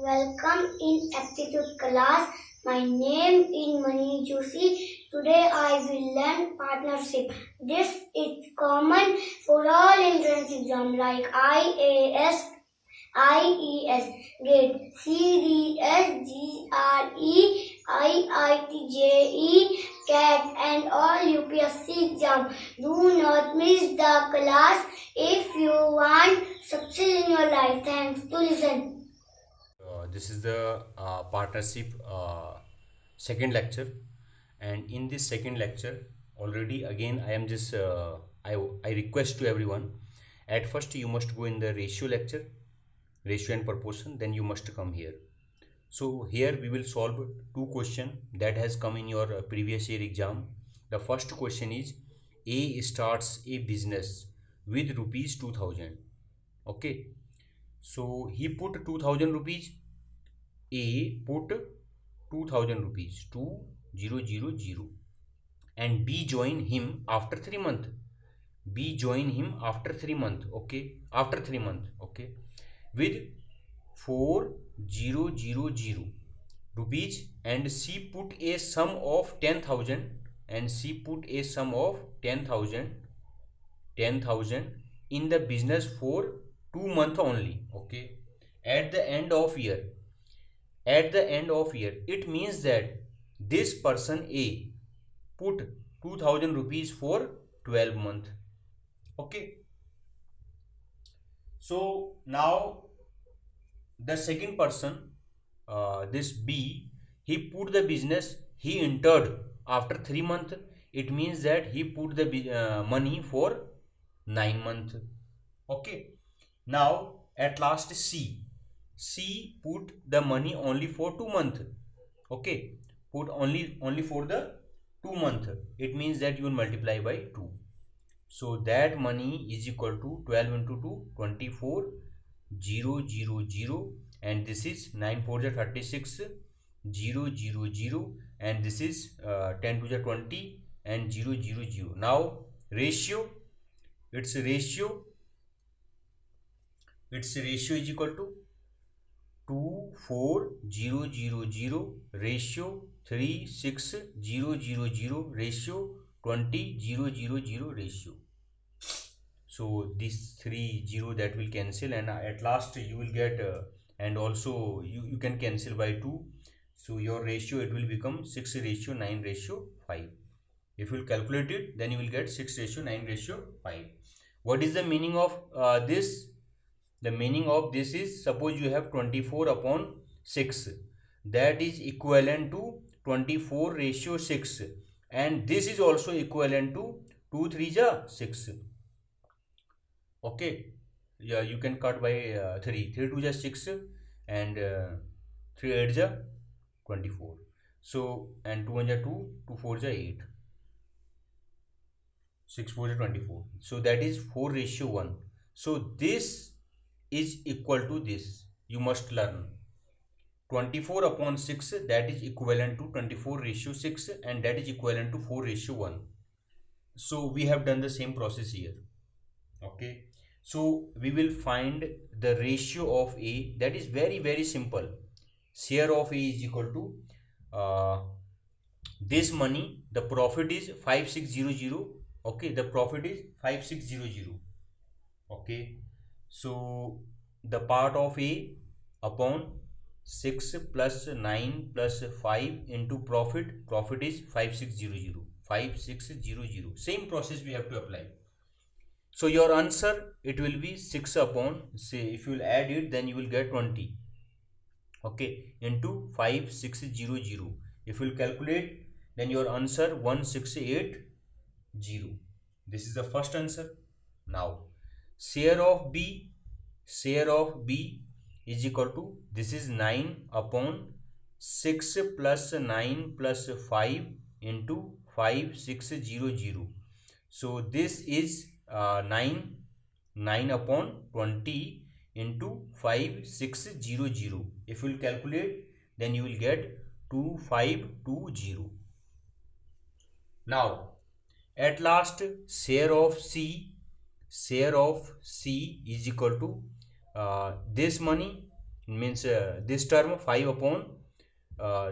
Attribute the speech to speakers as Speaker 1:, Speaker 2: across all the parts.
Speaker 1: Welcome in aptitude class. My name is Mani Joshi. Today I will learn partnership. This is common for all entrance exam like IAS, IES, GATE, CDS, GRE, IIT, JE, CAT and all UPSC exam. Do not miss the class if you want success in your life. Thanks to listen.
Speaker 2: This is the partnership second lecture, and in this second lecture already again I am just I request to everyone, at first you must go in the ratio lecture, ratio and proportion, then you must come here. So here we will solve two question that has come in your previous year exam. The first question is, A starts a business with rupees 2000. Okay, so he put 2000 rupees. A put 2000 rupees, 2000, and B join him after 3 months. B join him after 3 months. Okay, after 3 months. Okay, with 4000 rupees, and C put a sum of 10,000, and C put a sum of 10,000 in the business for 2 months only. Okay, at the end of year, it means that this person A put 2000 rupees for 12 month. Okay, so now the second person, this B, he put the business, he entered after 3 months. It means that he put the money for 9 months. Okay, now at last C put the money only for 2 months. Okay, put only for the 2 month. It means that you will multiply by 2. So that money is equal to 12 into 2, 24, 000, and this is 9 4 is 36, 000, and this is 10 to the 20 and 000. Now ratio, its ratio is equal to 24000 ratio 36000 ratio 20000 ratio. So this 30 that will cancel, and at last you will get and also you can cancel by 2. So your ratio, it will become 6 ratio 9 ratio 5. If you will calculate it, then you will get 6 ratio 9 ratio 5. What is the meaning of this? The meaning of this is, suppose you have 24 upon 6, that is equivalent to 24 ratio 6, and this is also equivalent to 2 3 ja 6. Okay, yeah, you can cut by 3 3 2 ja 6, and 3 8 ja 24. So, and 2 1 ja 2, 2 4 ja 8, 6 4 ja 24. So that is 4 ratio 1. So this is equal to this. You must learn 24 upon 6, that is equivalent to 24 ratio 6, and that is equivalent to 4 ratio 1. So we have done the same process here. Okay, so we will find the ratio of A. That is very simple. Share of A is equal to this money, the profit is 5600. Okay, the profit is 5600. Okay, so the part of A upon 6 plus 9 plus 5 into profit is 5600. 5600, same process we have to apply. So your answer, it will be 6 upon, say if you will add it, then you will get 20. Okay, into 5600. If you will calculate, then your answer 1680. This is the first answer. Now share of B, is equal to, this is 9 upon 6 plus 9 plus 5 into 5600. So this is 9 upon 20 into 5600. If you will calculate, then you will get 2520. Now at last, share of C is equal to this money means this term 5 upon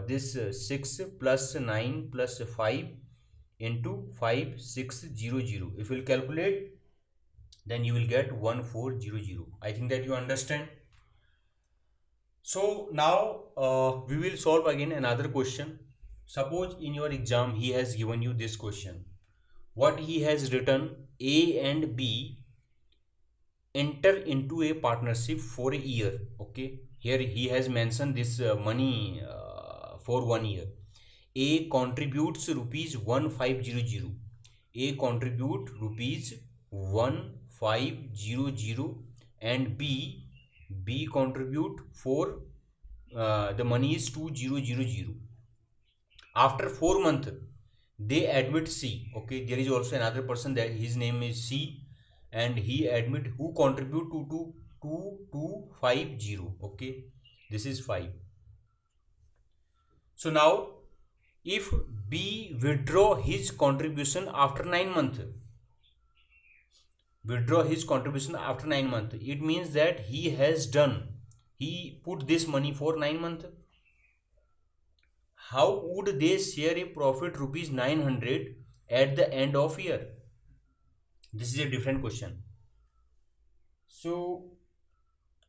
Speaker 2: this 6 plus 9 plus 5 into 5600. If you will calculate, then you will get 1400. I think that you understand. So now we will solve again another question. Suppose in your exam he has given you this question. What he has written, A and B enter into a partnership for a year. Okay, here he has mentioned this money for 1 year. A contributes rupees 1500. A contribute rupees 1500 and B contribute for the money is 2000. After 4 months, they admit C. Okay, there is also another person that his name is C, and he admit who contribute to 2250. Okay, this is 5. So now, if B withdraw his contribution after 9 months, it means that he put this money for 9 months. How would they share a profit rupees 900 at the end of year? This is a different question. So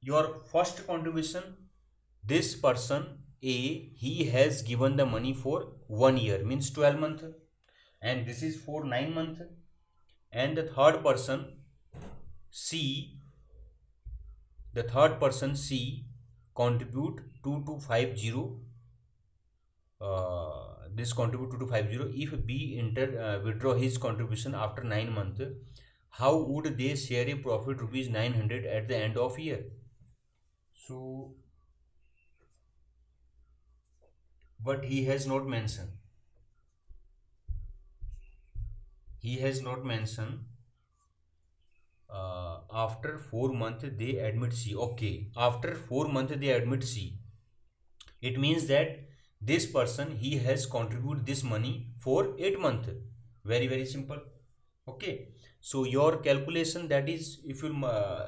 Speaker 2: your first contribution, this person A, he has given the money for 1 year, means 12 months, and this is for 9 months. And the third person C, contribute 2250. This contribute 2250. If B withdraw his contribution after 9 months, how would they share a profit rupees 900 at the end of year? So, but he has not mentioned. After 4 months they admit C. Okay, after 4 months they admit C. It means that this person, he has contributed this money for 8 months. Very simple. Okay, so your calculation, that is, if you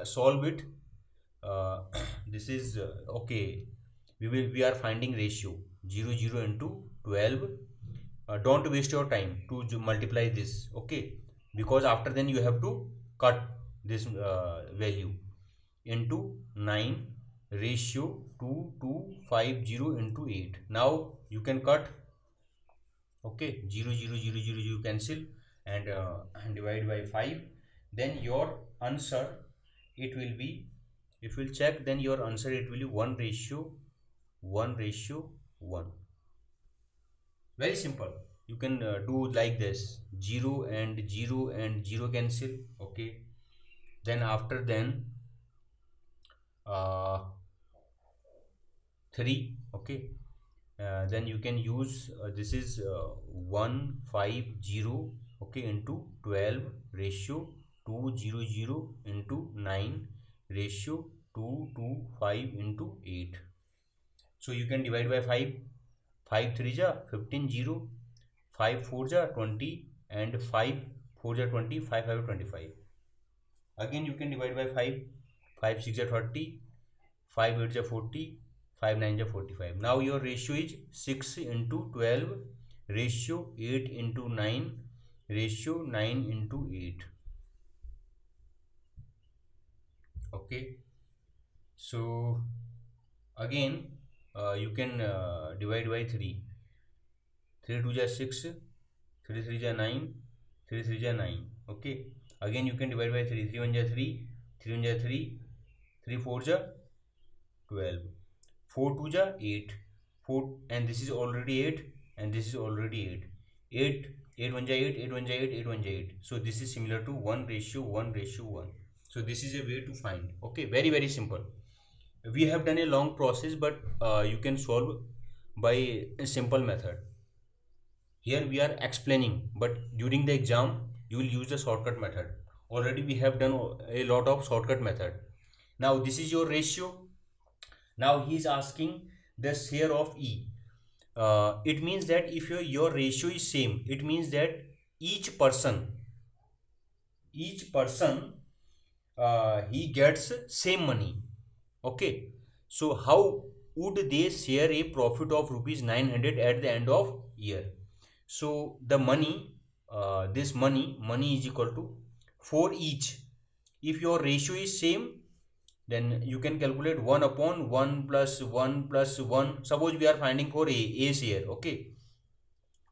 Speaker 2: solve it, this is okay. We are finding ratio 0 into 12. Don't waste your time to multiply this. Okay, because after then you have to cut this value into 9 ratio 2250 into 8. Now you can cut. Okay, 0 cancel, and divide by 5. Then your answer, it will be, if you will check, then your answer, it will be 1 ratio 1. Very simple. You can do like this: 0 and 0 and 0 cancel. Okay, then after then 3. Okay, then you can use this is 150, okay, into 12 ratio 200 into 9 ratio 225 into 8. So you can divide by 5. 5 3 ja 15, 0. 5 4 ja 20, and 5 4 ja 20. 5 5 25. Again you can divide by 5. 5 6 ja 30. 5 8 ja 40. 5 9 ja 45. Now your ratio is 6 into 12 ratio 8 into 9 ratio 9 into 8. Okay, so again you can divide by 3. 3 2 ja 6. 3 3 ja 9. 3 3 ja 9. Okay, again you can divide by 3. 3 1 ja 3. 3 1 ja 3. 3 4 ja 12. 4 2 ja 8. 4, and this is already 8, and this is already 8. 8 8 1 ja 8. 8 1 ja 8. 8 1 ja 8. So this is similar to 1 ratio 1 ratio 1. So this is a way to find. Okay, very simple. We have done a long process, but you can solve by a simple method. Here we are explaining, but during the exam you will use the shortcut method. Already we have done a lot of shortcut method. Now this is your ratio. Now he is asking the share of E. It means that if your ratio is same, it means that each person he gets same money. Okay, So how would they share a profit of rupees 900 at the end of year? So the money, this money is equal to for each. If your ratio is same, then you can calculate 1 upon 1 plus 1 plus 1. Suppose we are finding for A share, okay?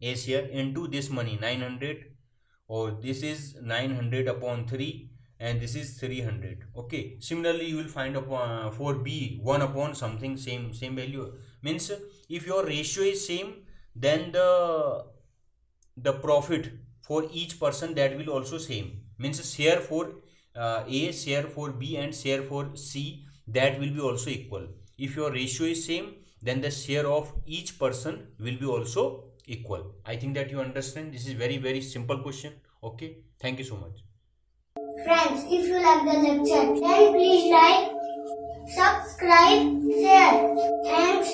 Speaker 2: A share into this money 900, or this is 900 upon 3, and this is 300, okay? Similarly you will find upon for B 1 upon something, same value. Means if your ratio is same, then the profit for each person, that will also same. Means share for A, share for B, and share for C, that will be also equal. If your ratio is same, then the share of each person will be also equal. I think that you understand. This is very simple question. Okay, thank you so much.
Speaker 1: Friends, if you like the lecture, then please like, subscribe, share. Thanks